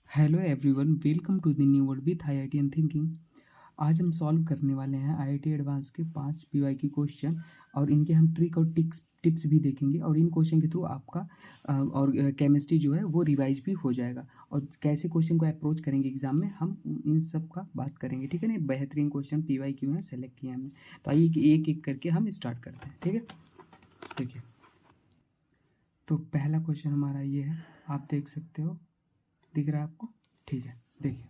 Hello everyone, welcome to the new word with IIT and thinking. आज हम solve करने वाले हैं आईआईटी एडवांस के 5 पीवाईक्यू क्वेश्चन और इनके हम ट्रिक और टिप्स भी देखेंगे और इन क्वेश्चन के थ्रू आपका और केमिस्ट्री जो है वो रिवाइज भी हो जाएगा और कैसे क्वेश्चन को अप्रोच करेंगे एग्जाम में हम इन सब का बात करेंगे। ठीक है ना, बेहतरीन क्वेश्चन पीवाईक्यू हैं, सेलेक्ट किए हमने। तो आइए एक एक करके हम स्टार्ट करते हैं। ठीक है, देखिए तो पहला क्वेश्चन हमारा ये है, आप देख सकते हो, दिख रहा है आपको? ठीक है, देखिए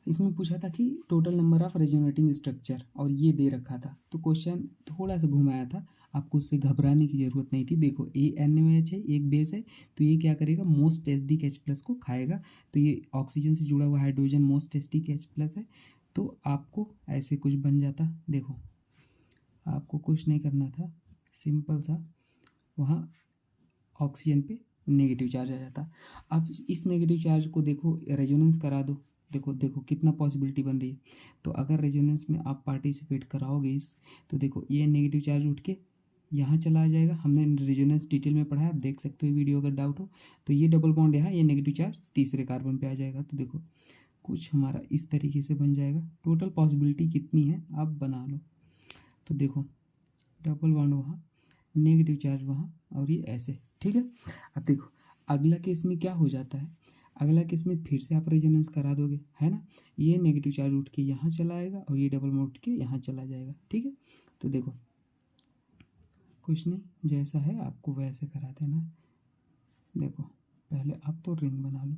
इसमें पूछा था कि total number of resonating structure और ये दे रखा था, तो क्वेश्चन थोड़ा सा घुमाया था। आपको उससे घबराने की ज़रूरत नहीं थी। देखो NaOH है, एक बेस है, तो ये क्या करेगा, मोस्ट एसिडिक H प्लस को खाएगा। तो ये ऑक्सीजन से जुड़ा हुआ hydrogen most acidic H plus है, तो आपको ऐसे कुछ बन जाता। देखो आपको कुछ नहीं करना था, सिंपल सा वहाँ ऑक्सीजन पे नेगेटिव चार्ज आ जाता। अब इस नेगेटिव चार्ज को देखो रेजोनेंस करा दो। देखो देखो कितना पॉसिबिलिटी बन रही है। तो अगर रेजोनेंस में आप पार्टिसिपेट कराओगे इस, तो देखो ये नेगेटिव चार्ज उठ के यहाँ चला जाएगा। हमने रेजोनेंस डिटेल में पढ़ा है, आप देख सकते हो वीडियो अगर डाउट हो तो। ये डबल बॉन्ड यहाँ, ये नेगेटिव चार्ज तीसरे कार्बन पे आ जाएगा। तो देखो कुछ हमारा इस तरीके से बन जाएगा। टोटल पॉसिबिलिटी कितनी है आप बना लो। तो देखो डबल बॉन्ड वहाँ, नेगेटिव चार्ज वहाँ, और ये ऐसे। ठीक है, अब देखो अगला केस में क्या हो जाता है। अगला केस में फिर से आप रेजोनेंस करा दोगे, है ना। ये नेगेटिव चार्ज उठ के यहाँ चला आएगा और ये डबल बॉन्ड उठ के यहाँ चला जाएगा। ठीक है, तो देखो कुछ नहीं, जैसा है आपको वैसे करा देना। देखो पहले आप तो रिंग बना लो।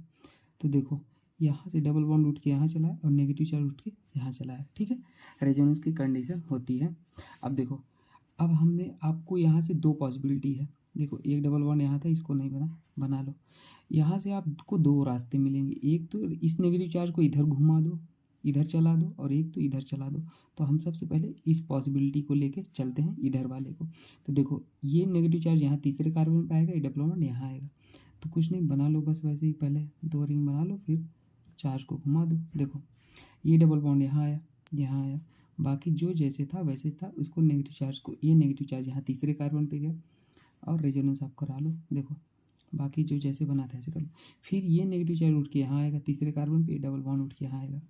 तो देखो यहाँ से डबल बॉन्ड उठ के यहाँ चला है और नेगेटिव चार्ज उठ के यहाँ चला है। ठीक है, रेजोनेंस की कंडीशन होती है। अब देखो, अब हमने आपको यहाँ से दो पॉसिबिलिटी है। देखो एक डबल बॉन्ड यहाँ था, इसको नहीं बना लो। यहाँ से आपको दो रास्ते मिलेंगे, एक तो इस नेगेटिव चार्ज को इधर घुमा दो, इधर चला दो, और एक तो इधर चला दो। तो हम सबसे पहले इस पॉसिबिलिटी को लेके चलते हैं, इधर वाले को। तो देखो ये नेगेटिव चार्ज यहाँ तीसरे कार्बन पर आएगा, ये डबल बॉन्ड यहाँ आएगा। तो कुछ नहीं, बना लो बस वैसे ही, पहले दो रिंग बना लो, फिर चार्ज को घुमा दो। देखो ये डबल बॉन्ड यहाँ आया, यहाँ आया, बाकी जो जैसे था वैसे था। उसको नेगेटिव चार्ज को, ये नेगेटिव चार्ज यहाँ तीसरे कार्बन पे गया और रेजोनेंस आप करा लो। देखो बाकी जो जैसे बना था ऐसे कर लो। फिर ये नेगेटिव चार्ज उठ के यहाँ आएगा तीसरे कार्बन पे, डबल बॉन्ड उठ के यहाँ आएगा।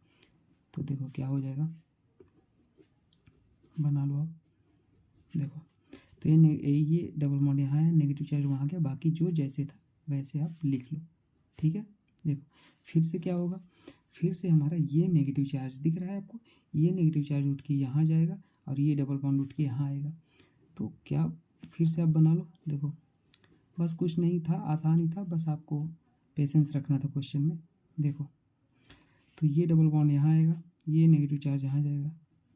तो देखो क्या हो जाएगा, बना लो आप। देखो तो ये डबल बॉन्ड यहाँ है, नेगेटिव चार्ज वहाँ गया, बाकी जो जैसे था वैसे आप लिख लो। ठीक है, देखो फिर से क्या होगा, फिर से हमारा ये नेगेटिव चार्ज दिख रहा है आपको, ये नेगेटिव चार्ज उठ के यहाँ जाएगा और ये डबल बॉन्ड उठ के यहाँ आएगा। तो क्या, फिर से आप बना लो। देखो बस कुछ नहीं था, आसान ही था, बस आपको पेशेंस रखना था क्वेश्चन में। देखो तो ये डबल बॉन्ड यहाँ आएगा, ये नेगेटिव चार्ज यहाँ जाएगा।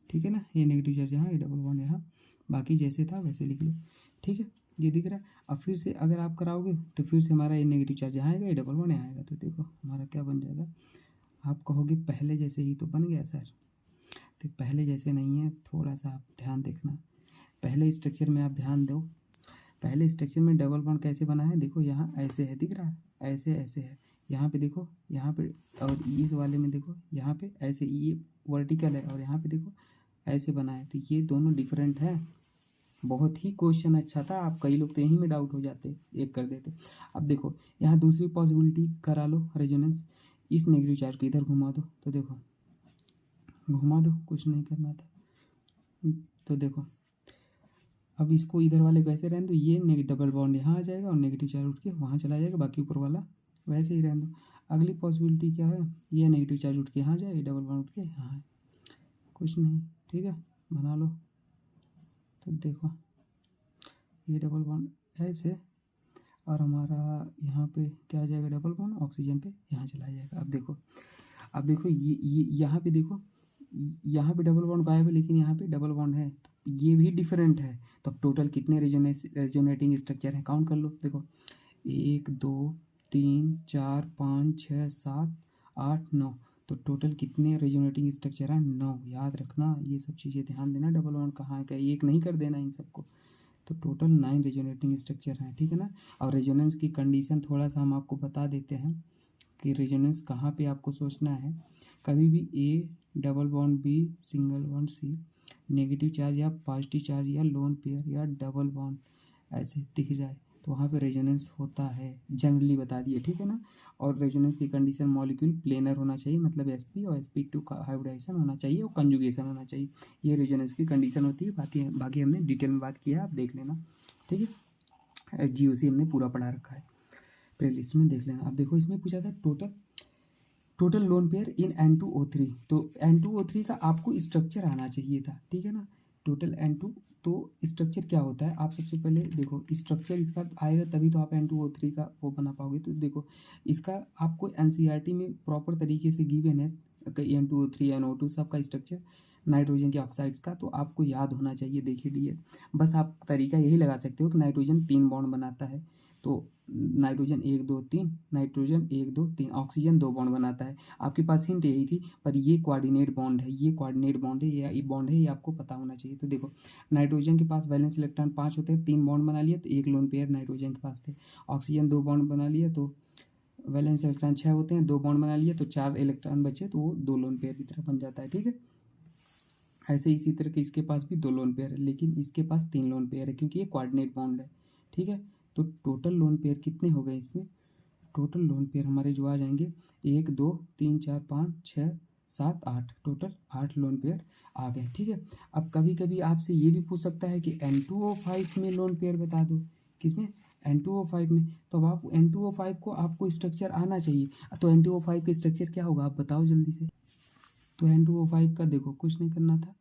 ठीक है ना, ये नेगेटिव चार्ज यहाँ, ये डबल बॉन्ड यहाँ, बाकी जैसे था वैसे लिख लो। ठीक है, ये दिख रहा है। अब फिर से अगर आप कराओगे तो फिर से हमारा ये नेगेटिव चार्ज यहाँ आएगा, ये डबल बॉन्ड यहाँ आएगा। तो देखो हमारा क्या बन जाएगा, आप कहोगे पहले जैसे ही तो बन गया सर। तो पहले जैसे नहीं है, थोड़ा सा आप ध्यान देखना। पहले स्ट्रक्चर में आप ध्यान दो। पहले स्ट्रक्चर में डबल बॉन्ड कैसे बना है, देखो यहाँ ऐसे है, दिख रहा है, ऐसे ऐसे है। यहाँ पे देखो, यहाँ पे, और इस वाले में देखो यहाँ पे ऐसे, ये वर्टिकल है, और यहाँ पे देखो ऐसे बना है। तो ये दोनों डिफरेंट है। बहुत ही क्वेश्चन अच्छा था, आप कई लोग तो यहीं में डाउट हो जाते, एक कर देते। अब देखो यहाँ दूसरी पॉसिबिलिटी करा लो रेजोनेंस, इस नेगेटिव चार्ज को इधर घुमा दो। तो देखो घुमा दो, कुछ नहीं करना था। तो देखो अब इसको इधर वाले को ऐसे रहने दो, ये डबल बॉन्ड यहाँ आ जाएगा और नेगेटिव चार्ज उठ के वहाँ चला जाएगा, बाकी ऊपर वाला वैसे ही रहने दो। अगली पॉसिबिलिटी क्या है, ये नेगेटिव चार्ज उठ के यहाँ जाए, ये डबल बॉन्ड उठ के यहाँ है, कुछ नहीं। ठीक है, बना लो। तो देखो ये डबल बॉन्ड ऐसे, और हमारा यहाँ पे क्या आ जाएगा, डबल बॉन्ड ऑक्सीजन पे यहाँ चला जाएगा। अब देखो ये यहाँ पे देखो, यहाँ पे डबल बॉन्ड गायब है, लेकिन यहाँ पे डबल बॉन्ड है, तो ये भी डिफरेंट है। तो अब टोटल कितने रेजोनेटिंग स्ट्रक्चर हैं, काउंट कर लो। देखो 1 2 3 4 5 6 7 8 9, तो टोटल कितने रेजोनेटिंग स्ट्रक्चर हैं, 9। याद रखना ये सब चीज़ें, ध्यान देना, डबल बॉन्ड कहाँ है, क्या एक नहीं कर देना इन सबको। तो टोटल 9 रेजोनेटिंग स्ट्रक्चर हैं। ठीक है ना, और रेजोनेंस की कंडीशन थोड़ा सा हम आपको बता देते हैं कि रेजोनेंस कहाँ पे आपको सोचना है। कभी भी A double bond B single bond C negative charge या पॉजिटिव चार्ज या लोन पेयर या डबल बॉन्ड ऐसे दिख जाए तो वहाँ पे रेजोनेंस होता है, जनरली बता दिए, ठीक है ना। और रेजोनेंस की कंडीशन मॉलिक्यूल प्लेनर होना चाहिए, मतलब sp और sp2 का हाइब्रिडाइजेशन होना चाहिए और कंजुगेशन होना चाहिए। ये रेजोनेंस की कंडीशन होती है। बाकी हमने डिटेल में बात किया है, आप देख लेना, ठीक है। GOC हमने पूरा पढ़ा रखा है, प्लेलिस्ट में देख लेना। अब देखो इसमें पूछा था टोटल लोन पेयर इन N2O3। तो N2O3 का आपको स्ट्रक्चर आना चाहिए था, ठीक है ना। टोटल N2, तो स्ट्रक्चर क्या होता है, आप सबसे पहले देखो स्ट्रक्चर इसका आएगा तभी तो आप N2O3 का वो बना पाओगे। तो देखो इसका आपको NCERT में प्रॉपर तरीके से गिवन है N2O3 NO2 सबका स्ट्रक्चर, नाइट्रोजन के ऑक्साइड्स का, तो आपको याद होना चाहिए। देखिए डियर, बस आप तरीका यही लगा सकते हो कि नाइट्रोजन 3 बॉन्ड बनाता है, तो नाइट्रोजन 1 2 3, नाइट्रोजन 1 2 3, ऑक्सीजन 2 बॉन्ड बनाता है। आपके पास हिंट यही थी, पर ये कोऑर्डिनेट बॉन्ड है, ये कोऑर्डिनेट बॉन्ड है, ये बॉन्ड है, ये आपको पता होना चाहिए। तो देखो नाइट्रोजन के पास वैलेंस इलेक्ट्रॉन 5 होते हैं, 3 बॉन्ड बना लिया तो 1 लोन पेयर नाइट्रोजन के पास थे। ऑक्सीजन 2 बॉन्ड बना लिया तो वैलेंस इलेक्ट्रॉन 6 होते हैं, 2 बॉन्ड बना लिया तो 4 इलेक्ट्रॉन बचे, तो वो 2 लोन पेयर की तरह बन जाता है, ठीक है। ऐसे इसी तरह के इसके पास भी 2 लोन पेयर है, लेकिन इसके पास 3 लोन पेयर है क्योंकि ये कोऑर्डिनेट बॉन्ड है, ठीक है। तो टोटल लोन पेयर कितने हो गए इसमें, टोटल लोन पेयर हमारे जो आ जाएंगे 1 2 3 4 5 6 7 8, टोटल 8 लोन पेयर आ गए, ठीक है। अब कभी कभी आपसे ये भी पूछ सकता है कि N2O5 में लोन पेयर बता दो, किसमें, N2O5 में। तो अब आप N2O5 को आपको स्ट्रक्चर आना चाहिए, तो N2O5 का स्ट्रक्चर क्या होगा आप बताओ जल्दी से। तो N2O5 का देखो कुछ नहीं करना था,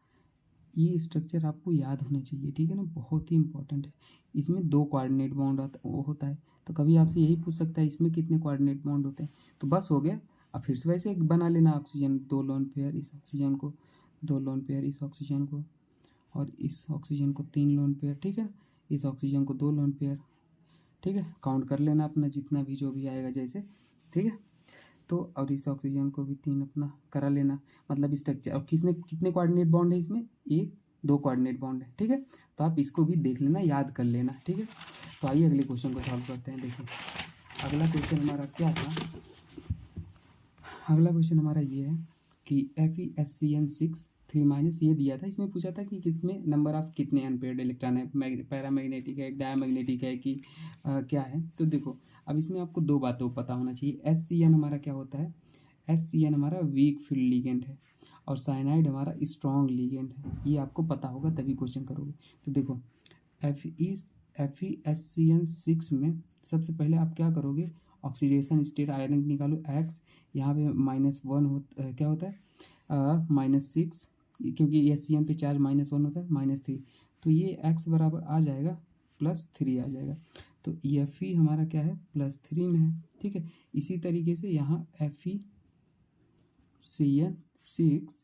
ये स्ट्रक्चर आपको याद होने चाहिए, ठीक है ना, बहुत ही इंपॉर्टेंट है। इसमें 2 कोऑर्डिनेट बॉन्ड होता है, तो कभी आपसे यही पूछ सकता है इसमें कितने कोऑर्डिनेट बॉन्ड होते हैं। तो बस हो गया। अब फिर से वैसे एक बना लेना, ऑक्सीजन 2 लोन पेयर इस ऑक्सीजन को, 2 लोन पेयर इस ऑक्सीजन को, और इस ऑक्सीजन को 3 लोन पेयर, ठीक है। इस ऑक्सीजन को 2 लोन पेयर, ठीक है। काउंट कर लेना अपना जितना भी जो भी आएगा जैसे, ठीक है। तो और इस ऑक्सीजन को भी 3 अपना करा लेना, मतलब स्ट्रक्चर। और किसने कितने कोऑर्डिनेट बॉन्ड है इसमें, 1 2 कोऑर्डिनेट बॉन्ड है, ठीक है। तो आप इसको भी देख लेना, याद कर लेना, ठीक है। तो आइए अगले क्वेश्चन को सॉल्व करते हैं। देखिए अगला क्वेश्चन हमारा क्या था, अगला क्वेश्चन हमारा ये है कि FeSCN6 3- ये दिया था, इसमें पूछा था कि किसमें नंबर ऑफ कितने अनपेयर्ड इलेक्ट्रॉन है, पैरामैग्नेटिक है, डायमैग्नेटिक है कि क्या है। तो देखो अब इसमें आपको 2 बातों पता होना चाहिए। SCN हमारा क्या होता है, SCN हमारा वीक फील्ड लिगेंड है, और साइनाइड हमारा स्ट्रॉन्ग लिगेंड है, ये आपको पता होगा तभी क्वेश्चन करोगे। तो देखो FeSCN6 में सबसे पहले आप क्या करोगे, ऑक्सीडेशन स्टेट आयरन निकालो X, यहाँ पे -1 क्या होता है -6, क्योंकि SCN पे चार्ज -1 होता है, -3, तो ये X बराबर आ जाएगा +3 आ जाएगा। तो Fe हमारा क्या है +3 में है, ठीक है। इसी तरीके से यहाँ FeCN6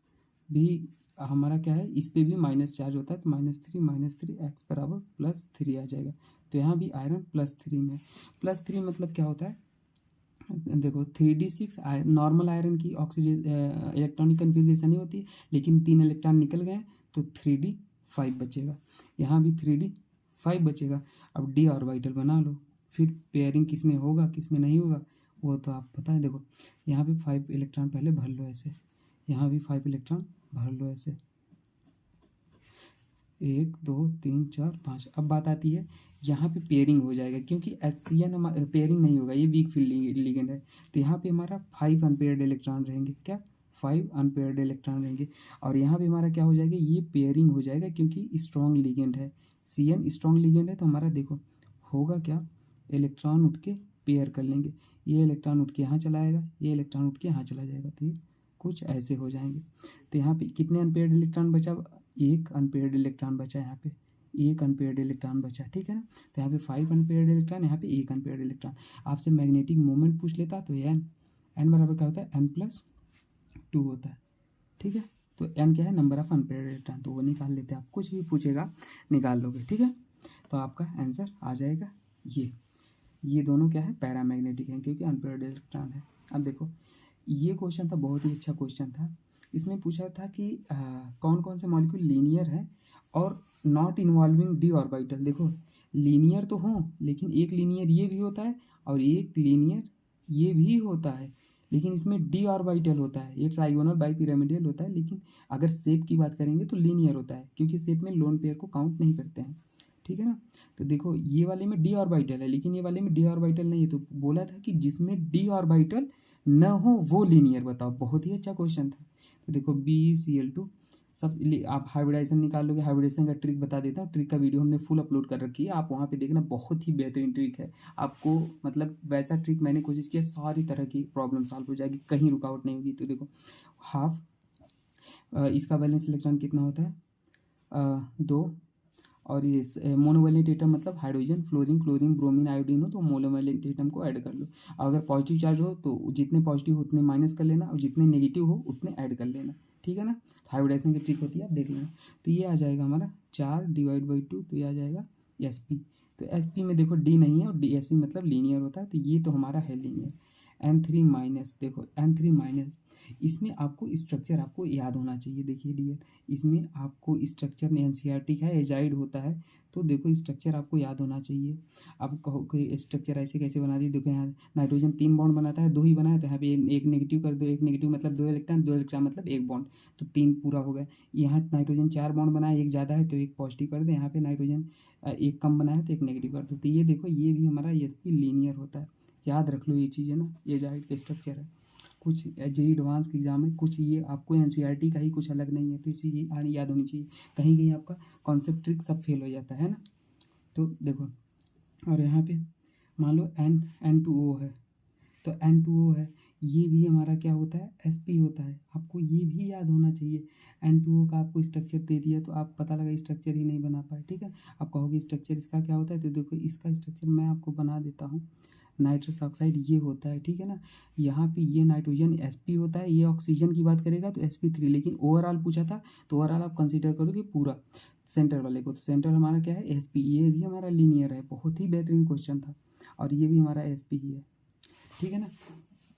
भी हमारा क्या है, इस पे भी माइनस चार्ज होता है, तो -3 X बराबर +3 आ जाएगा। तो यहाँ भी आयरन +3 में, +3 मतलब क्या होता है, देखो 3d6 नॉर्मल आयरन की ऑक्सीजन इलेक्ट्रॉनिक कन्फिग्रेशन ही होती है, लेकिन 3 इलेक्ट्रॉन निकल गए तो 3d5 बचेगा, यहाँ भी 3d5 बचेगा। अब d ऑर्बिटल बना लो, फिर पेयरिंग किस में होगा किस में नहीं होगा वो तो आप पता है। देखो यहाँ पे 5 इलेक्ट्रॉन पहले भर लो ऐसे, यहाँ भी 5 इलेक्ट्रॉन भर लो ऐसे, 1 2 3 4 5। अब बात आती है यहाँ पे पेयरिंग हो जाएगा, क्योंकि SCN हमारा पेयरिंग नहीं होगा, ये वीक फील्ड लिगेंड है। तो यहाँ पे हमारा 5 अनपेयर्ड इलेक्ट्रॉन रहेंगे, क्या 5 अनपेयर्ड इलेक्ट्रॉन रहेंगे। और यहाँ पे हमारा क्या हो जाएगा, ये पेयरिंग हो जाएगा क्योंकि स्ट्रॉन्ग लिगेंड है, CN स्ट्रॉन्ग लिगेंड है। तो हमारा देखो होगा क्या, इलेक्ट्रॉन उठ के पेयर कर लेंगे, ये इलेक्ट्रॉन उठ के यहाँ चला आएगा, ये इलेक्ट्रॉन उठ के यहाँ चला जाएगा, तो ये कुछ ऐसे हो जाएंगे। तो यहाँ पे कितने अनपेयर्ड इलेक्ट्रॉन बचा, 1 अनपेयर्ड इलेक्ट्रॉन बचा, यहाँ पे 1 अनपेयर्ड इलेक्ट्रॉन बचा, ठीक है ना। तो यहाँ पे 5 अनपेयर्ड इलेक्ट्रॉन, यहाँ पे 1 अनपेयर्ड इलेक्ट्रॉन। आपसे मैग्नेटिक मोमेंट पूछ लेता तो n बराबर क्या होता है, n+2 होता है, ठीक है। तो n क्या है, नंबर ऑफ अनपेयर्ड इलेक्ट्रॉन, तो वो निकाल लेते हैं आप, कुछ भी पूछेगा निकाल लोगे, ठीक है। तो आपका आंसर आ जाएगा ये दोनों क्या है, पैरामैग्नेटिक हैं क्योंकि अनपेयर्ड इलेक्ट्रॉन है। अब देखो ये क्वेश्चन था, बहुत ही अच्छा क्वेश्चन था। इसमें पूछा था कि कौन कौन से मॉलिक्यूल लीनियर है और नॉट इन्वॉल्विंग d ऑर्बिटल। देखो लीनियर तो हो, लेकिन एक लीनियर ये भी होता है और एक लीनियर ये भी होता है, लेकिन इसमें d ऑर्बिटल होता है। ये ट्राइगोनल बाइपिरामिडल होता है, लेकिन अगर शेप की बात करेंगे तो लीनियर होता है, क्योंकि शेप में लोन पेयर को काउंट नहीं करते हैं, ठीक है ना। तो देखो ये वाले में डी ऑर्बिटल है, लेकिन ये वाले में डी ऑर्बिटल नहीं है, तो बोला था कि जिसमें डी ऑर्बिटल न हो वो लीनियर बताओ। बहुत ही अच्छा क्वेश्चन था। तो देखो BeCl2 सब आप हाइब्रिडाइजेशन निकाल लोगे। हाइब्रिडाइजेशन का ट्रिक बता देता हूँ, ट्रिक का वीडियो हमने फुल अपलोड कर रखी है, आप वहाँ पे देखना, बहुत ही बेहतरीन ट्रिक है। आपको मतलब वैसा ट्रिक मैंने कोशिश किया, सारी तरह की प्रॉब्लम सॉल्व हो जाएगी, कहीं रुकावट नहीं होगी। तो देखो हाफ इसका वैलेंस इलेक्ट्रॉन कितना होता है 2, और ये मोनोवैलेंट एटम मतलब hydrogen, fluorine, chlorine, bromine, iodine हो तो मोनोवैलेंट एटम को ऐड कर लो। अगर पॉजिटिव चार्ज हो तो जितने पॉजिटिव हो उतने माइनस कर लेना, और जितने नेगेटिव हो उतने ऐड कर लेना, ठीक है ना। हाइब्रिडाइजेशन की ट्रिक होती है, आप देख लेना। तो ये आ जाएगा हमारा 4/2, तो ये आ जाएगा Sp। तो Sp में देखो डी नहीं है, और Sp मतलब लीनियर होता है, तो ये तो हमारा है लीनियर। N3-, देखो N3-, इसमें आपको स्ट्रक्चर आपको याद होना चाहिए। देखिए डियर, इसमें आपको स्ट्रक्चर NCERT का है, एजाइड होता है, तो देखो स्ट्रक्चर आपको याद होना चाहिए। आप कहो कि स्ट्रक्चर ऐसे कैसे बना दी, देखो यहाँ नाइट्रोजन 3 बॉन्ड बनाता है, 2 ही बनाया, तो यहाँ पे एक नेगेटिव कर दो, एक नेगेटिव मतलब 2 इलेक्ट्रॉन, 2 इलेक्ट्रॉन मतलब 1 बॉन्ड, तो 3 पूरा हो गया। यहाँ नाइट्रोजन 4 बॉन्ड बनाया, एक ज़्यादा है तो एक पॉजिटिव कर दे, यहाँ पे नाइट्रोजन एक कम बनाया है तो एक नेगेटिव कर दो। तो ये देखो ये भी हमारा Sp लीनियर होता है, याद रख लो ये चीज़ है ना, ये एजाइड का स्ट्रक्चर है। कुछ जेई एडवांस के एग्जाम में कुछ ये आपको एनसीईआरटी का ही कुछ अलग नहीं है, तो इसी याद होनी चाहिए। कहीं कहीं आपका कॉन्सेप्ट ट्रिक सब फेल हो जाता है ना। तो देखो, और यहाँ पे मान लो N2O है, तो N2O है, ये भी हमारा क्या होता है Sp होता है, आपको ये भी याद होना चाहिए। N2O का आपको स्ट्रक्चर दे दिया तो आप पता लगा स्ट्रक्चर ही नहीं बना पाए, ठीक है। आप कहोगे स्ट्रक्चर इसका क्या होता है, तो देखो इसका स्ट्रक्चर मैं आपको बना देता हूँ। नाइट्रस ऑक्साइड ये होता है, ठीक है ना। यहाँ पे ये नाइट्रोजन Sp होता है, ये ऑक्सीजन की बात करेगा तो Sp3, लेकिन ओवरऑल पूछा था तो ओवरऑल आप कंसीडर करोगे पूरा सेंटर वाले को, तो सेंटर हमारा क्या है Sp, ये भी हमारा लीनियर है। बहुत ही बेहतरीन क्वेश्चन था, और ये भी हमारा Sp ही है, ठीक है ना।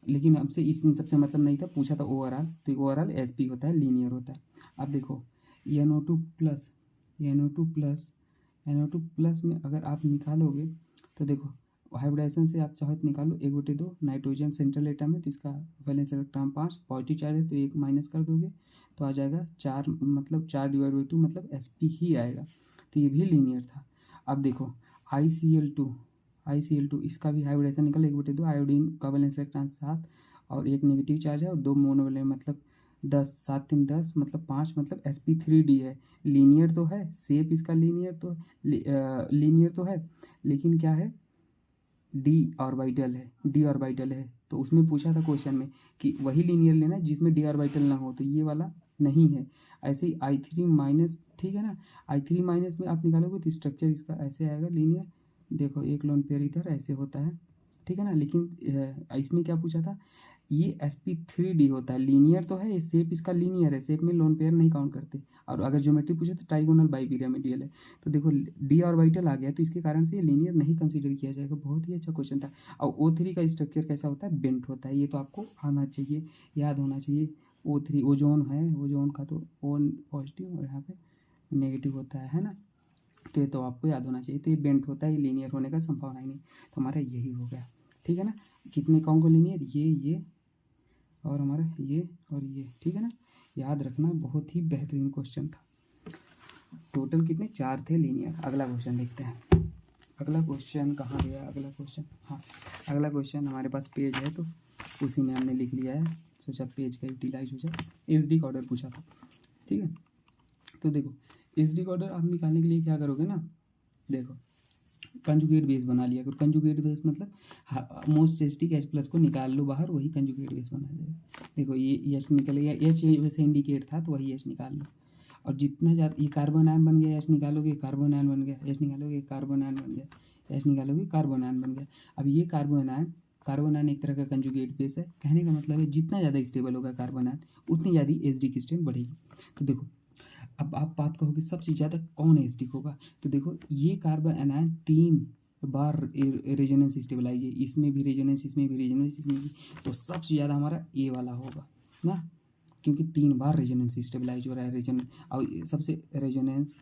लेकिन हमसे इन सबसे मतलब नहीं था, पूछा था ओवरऑल, तो ओवरऑल Sp होता है, लीनियर होता है। अब देखो NO2+, NO2+ में अगर आप निकालोगे तो देखो हाइब्रिडाइजेशन से आप चाहो तो निकालो 1/2, नाइट्रोजन सेंट्रल एटम है तो इसका वैलेंस इलेक्ट्रॉन 5, पॉजिटिव चार्ज है तो 1 माइनस कर दोगे तो आ जाएगा 4, मतलब 4/2 मतलब Sp ही आएगा, तो ये भी लीनियर था। अब देखो ICl2 इसका भी हाइब्रिडाइजेशन निकल 1/2, आयोडीन का वैलेंस इलेक्ट्रॉन 7 और एक नेगेटिव चार्ज है, और 2 मोनोवैलेंट मतलब 10, 7 3 10 मतलब 5, मतलब Sp3d है। लीनियर तो है, शेप इसका लीनियर तो है, लेकिन क्या है डी ऑर्बिटल है, तो उसमें पूछा था क्वेश्चन में कि वही लीनियर लेना जिसमें डी ऑर्बिटल ना हो, तो ये वाला नहीं है। ऐसे ही I3-, ठीक है ना। I3- में आप निकालोगे तो स्ट्रक्चर इसका ऐसे आएगा लीनियर, देखो एक लोन पेयर इधर ऐसे होता है, ठीक है ना। लेकिन इसमें क्या पूछा था, ये Sp3d होता है, लीनियर तो है, शेप इसका लीनियर है, शेप में लोन पेयर नहीं काउंट करते। और अगर ज्योमेट्री पूछे तो ट्राइगोनल बाइपिरामिडियल है, तो देखो डी ऑर्बिटल आ गया, तो इसके कारण से ये लीनियर नहीं कंसीडर किया जाएगा। बहुत ही अच्छा क्वेश्चन था। और O3 का स्ट्रक्चर कैसा होता है, बेंट होता है, ये तो आपको आना चाहिए, याद होना चाहिए। O3 ओजोन है, ओजोन का तो O पॉजिटिव और यहाँ पे नेगेटिव होता है ना, तो ये तो आपको याद होना चाहिए। तो ये बेंट होता है, लीनियर होने का संभावना ही नहीं, तो हमारा यही हो गया, ठीक है ना। कितने कौन को लीनियर, ये और हमारा ये और ये, ठीक है ना। याद रखना, बहुत ही बेहतरीन क्वेश्चन था। टोटल कितने 4 थे लीनियर। अगला क्वेश्चन देखते हैं। अगला क्वेश्चन कहाँ गया, अगला क्वेश्चन, हाँ अगला क्वेश्चन हमारे पास पेज है तो उसी में हमने लिख लिया है, सोचा पेज का यूटिलाइज हो जाए। SD का ऑर्डर पूछा था, ठीक है। तो देखो SD का ऑर्डर आप निकालने के लिए क्या करोगे ना, देखो कंजुगेट बेस बना लिया करो। कंजुगेट बेस मतलब मोस्ट एस्टिक H+ को निकाल लो बाहर, वही कंजुगेट बेस बना जाएगा। देखो ये H निकल गया, H वैसे इंडिकेट था तो वही H निकाल लो। और जितना ज़्यादा ये कार्बन आयन बन गया, H निकालोगे कार्बन आयन बन गया, H निकालोगे कार्बन आयन बन गया, H निकालोगे कार्बन आयन बन गया। अब ये कार्बन आयन एक तरह का कंजुगेट बेस है। कहने का मतलब है जितना ज़्यादा स्टेबल होगा कार्बन आयन उतनी ज़्यादा SD की स्ट्रेंथ बढ़ेगी। तो देखो अब आप बात कहोगे सबसे ज़्यादा कौन एसिडिक होगा, तो देखो ये कार्बन एनायन 3 बार रेजोनेंस स्टेबलाइज है, इसमें भी रेजोनेंस, इसमें भी रेजोनेंस, इसमें भी, तो सबसे ज़्यादा हमारा ए वाला होगा ना, क्योंकि 3 बार रेजोनेंस स्टेबलाइज हो रहा है। रेजोनेंस और सबसे रेजोनेंस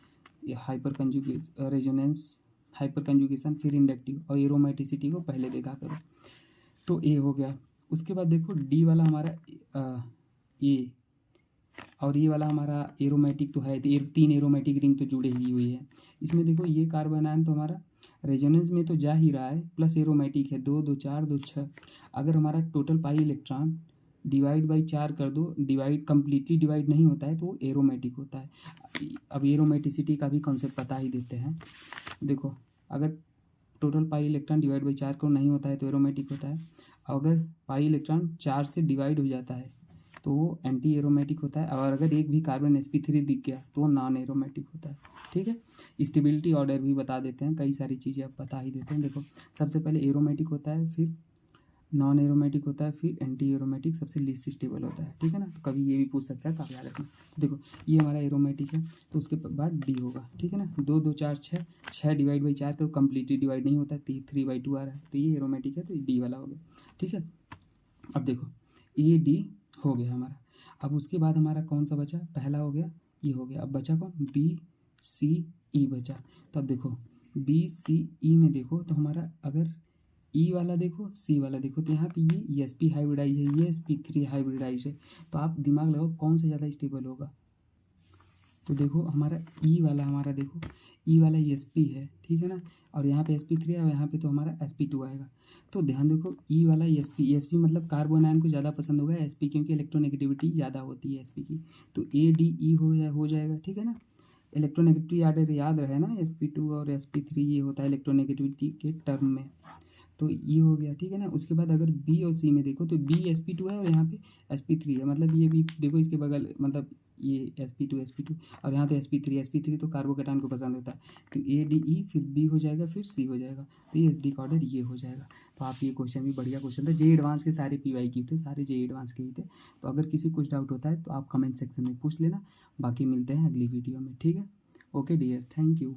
हाइपर कंजुगेशन फिर इंडक्टिव और एरोमेटिसिटी को पहले देखा करो, तो ए हो गया। उसके बाद देखो डी वाला हमारा ए और ये वाला हमारा एरोमेटिक तो है, तो 3 एरोमेटिक रिंग तो जुड़े ही हुई है। इसमें देखो ये कार्बन आयन तो हमारा रेजोनेंस में तो जा ही रहा है, प्लस एरोमेटिक है, 2 2 4 2 6। अगर हमारा total pi electron divide by 4 कर दो, डिवाइड कम्प्लीटली डिवाइड नहीं होता है तो वो एरोमेटिक होता है। अब एरोमेटिसिटी का भी कॉन्सेप्ट पता ही देते हैं। देखो अगर total pi electron divide by 4 को नहीं होता है तो एरोमेटिक होता है। अगर पाई इलेक्ट्रॉन 4 से डिवाइड हो जाता है तो वो एंटी एरोमेटिक होता है। और अगर एक भी कार्बन sp3 दिख गया तो वो नॉन एरोमेटिक होता है। ठीक है, स्टेबिलिटी ऑर्डर भी बता देते हैं, कई सारी चीज़ें अब बता ही देते हैं। देखो सबसे पहले एरोमेटिक होता है, फिर नॉन एरोमेटिक होता है, फिर एंटी एरोमेटिक सबसे लीस्ट स्टेबल होता है। ठीक है ना, तो कभी ये भी पूछ सकता है तो आप याद रखना। तो देखो ये हमारा एरोमेटिक है तो उसके बाद डी होगा। ठीक है ना, 2 2 4 6, 6 डिवाइड बाई 4 करो, कम्प्लीटली डिवाइड नहीं होता है, 3/2 आ रहा है तो ये एरोमेटिक है, तो डी वाला हो गया। ठीक है, अब देखो ए डी हो गया हमारा। अब उसके बाद हमारा कौन सा बचा, पहला हो गया, ये हो गया। अब बचा कौन, बी सी ई बचा। तो अब देखो बी सी ई में देखो तो हमारा अगर ई वाला देखो सी वाला देखो तो यहाँ पे ये sp हाइब्रिडाइज है, ये sp3 हाइब्रिडाइज है। तो आप दिमाग लगाओ कौन सा ज़्यादा स्टेबल होगा। तो देखो हमारा ई वाला, हमारा देखो ई वाला sp है, ठीक है ना, और यहाँ पे sp3 है और यहाँ पे तो हमारा sp2 आएगा। तो ध्यान देखो ई वाला sp मतलब कार्बन आयन को ज़्यादा पसंद होगा sp, क्योंकि इलेक्ट्रोनेगेटिविटी ज़्यादा होती है sp की। तो ADE हो जाएगा। ठीक है ना, इलेक्ट्रोनेगेटिविटी ऑर्डर याद रहे ना, sp2 और sp3 ये होता है इलेक्ट्रोनेगेटिविटी के टर्म में। तो ये हो गया। ठीक है ना, उसके बाद अगर बी और सी में देखो तो बी sp2 है और यहाँ पे sp3 है, मतलब ये भी देखो इसके बगल, मतलब ये sp2 और यहाँ तो sp3 तो कार्बोकेटाइन को पसंद होता है। तो ADE फिर बी हो जाएगा, फिर सी हो जाएगा, तो ये SD का ऑर्डर ये हो जाएगा। तो आप ये क्वेश्चन भी बढ़िया क्वेश्चन था, जे एडवांस के सारे PY थे, सारे जे एडवांस के ही थे। तो अगर किसी कुछ डाउट होता है तो आप कमेंट सेक्शन में पूछ लेना। बाकी मिलते हैं अगली वीडियो में। ठीक है, ओके डियर, थैंक यू।